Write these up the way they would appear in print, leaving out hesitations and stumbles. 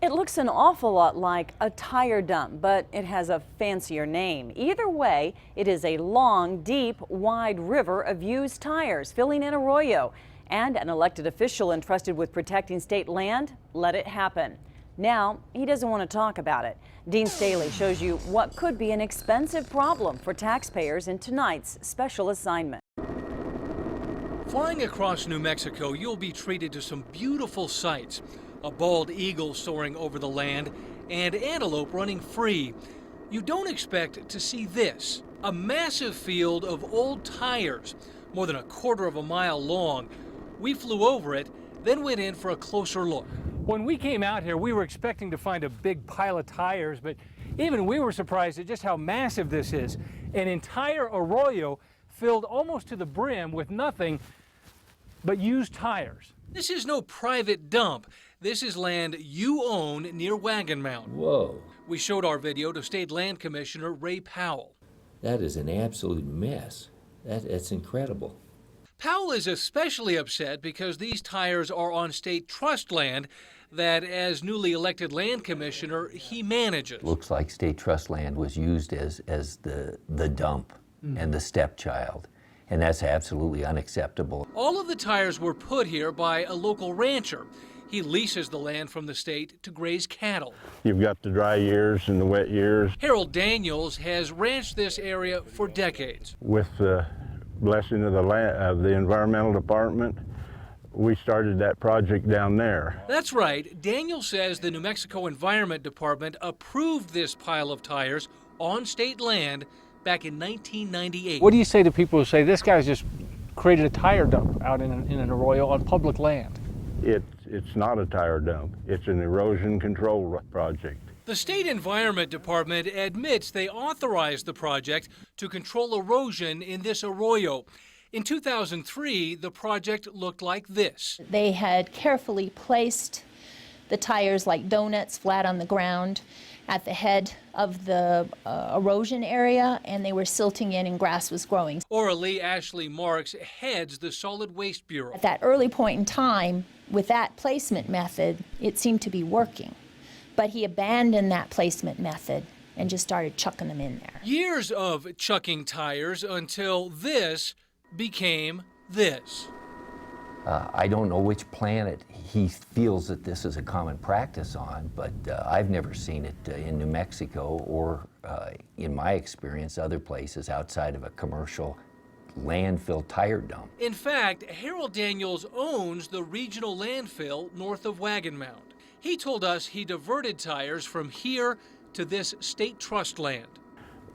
It looks an awful lot like a tire dump, but it has a fancier name. Either way, it is a long, deep, wide river of used tires filling an arroyo. And an elected official entrusted with protecting state land let it happen. Now, he doesn't want to talk about it. Dean Staley shows you what could be an expensive problem for taxpayers in tonight's special assignment. Flying across New Mexico, you'll be treated to some beautiful sights. A bald eagle soaring over the land and antelope running free. You don't expect to see this, a massive field of old tires, more than a quarter of a mile long. We flew over it, then went in for a closer look. When we came out here, we were expecting to find a big pile of tires, but even we were surprised at just how massive this is. An entire arroyo filled almost to the brim with nothing but used tires. This is no private dump. This is land you own near Wagon Mountain. Whoa. We showed our video to State Land Commissioner Ray Powell. That is an absolute mess. That's incredible. Powell is especially upset because these tires are on state trust land that, as newly elected land commissioner, he manages. Looks like state trust land was used as the dump and the stepchild, and that's absolutely unacceptable. All of the tires were put here by a local rancher. He leases the land from the state to graze cattle. You've got the dry years and the wet years. Harold Daniels has ranched this area for decades. With the blessing of the environmental department, we started that project down there. That's right. Daniel says the New Mexico Environment Department approved this pile of tires on state land back in 1998. What do you say to people who say this guy's just created a tire dump out in an arroyo on public land? It's not a tire dump. It's an erosion control project. The State Environment Department admits they authorized the project to control erosion in this arroyo. In 2003, the project looked like this. They had carefully placed the tires like donuts flat on the ground at the head of the erosion area, and they were silting in and grass was growing. Oralee Ashley Marks heads the Solid Waste Bureau. At that early point in time, with that placement method, it seemed to be working. But he abandoned that placement method and just started chucking them in there. Years of chucking tires until this became this. I don't know which planet he feels that this is a common practice on, but I've never seen it in New Mexico or, in my experience, other places outside of a commercial landfill tire dump. In fact, Harold Daniels owns the regional landfill north of Wagon Mound. He told us he diverted tires from here to this state trust land.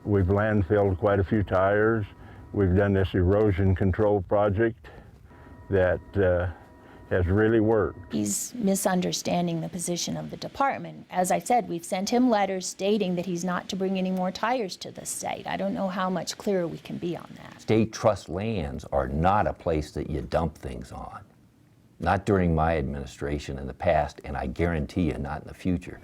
We've landfilled quite a few tires. We've done this erosion control project that has really worked. He's misunderstanding the position of the department. As I said, we've sent him letters stating that he's not to bring any more tires to the state. I don't know how much clearer we can be on that. State trust lands are not a place that you dump things on. Not during my administration in the past, and I guarantee you not in the future.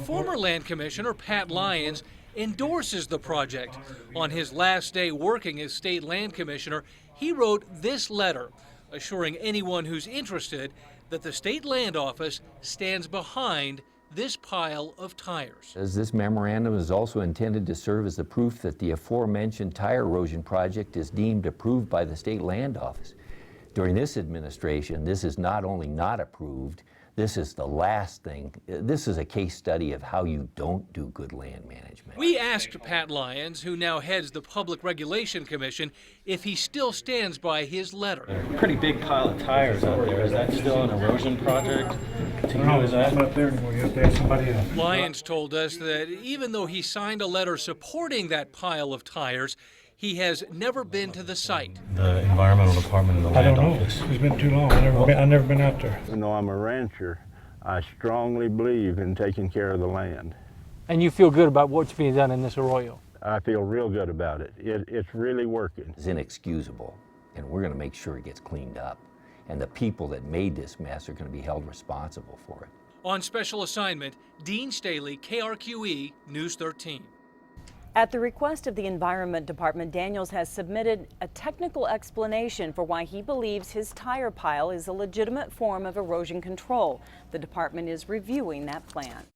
Former Land Commissioner Pat Lyons endorses the project. On his last day working as State Land Commissioner, he wrote this letter, assuring anyone who's interested that the State Land Office stands behind this pile of tires. As this memorandum is also intended to serve as the proof that the aforementioned tire erosion project is deemed approved by the State Land Office. During this administration, this is not only not approved, this is the last thing. This is a case study of how you don't do good land management. We asked Pat Lyons, who now heads the Public Regulation Commission, if he still stands by his letter. A pretty big pile of tires out there. Is that still an erosion project? No, it's not there anymore. You have to ask somebody else. Lyons told us that even though he signed a letter supporting that pile of tires, he has never been to the site. The environmental department and the land office. It's been too long. I've never been out there. Even though I'm a rancher, I strongly believe in taking care of the land. And you feel good about what's being done in this arroyo? I feel real good about it. It's really working. It's inexcusable, and we're going to make sure it gets cleaned up. And the people that made this mess are going to be held responsible for it. On special assignment, Dean Staley, KRQE, News 13. At the request of the Environment Department, Daniels has submitted a technical explanation for why he believes his tire pile is a legitimate form of erosion control. The department is reviewing that plan.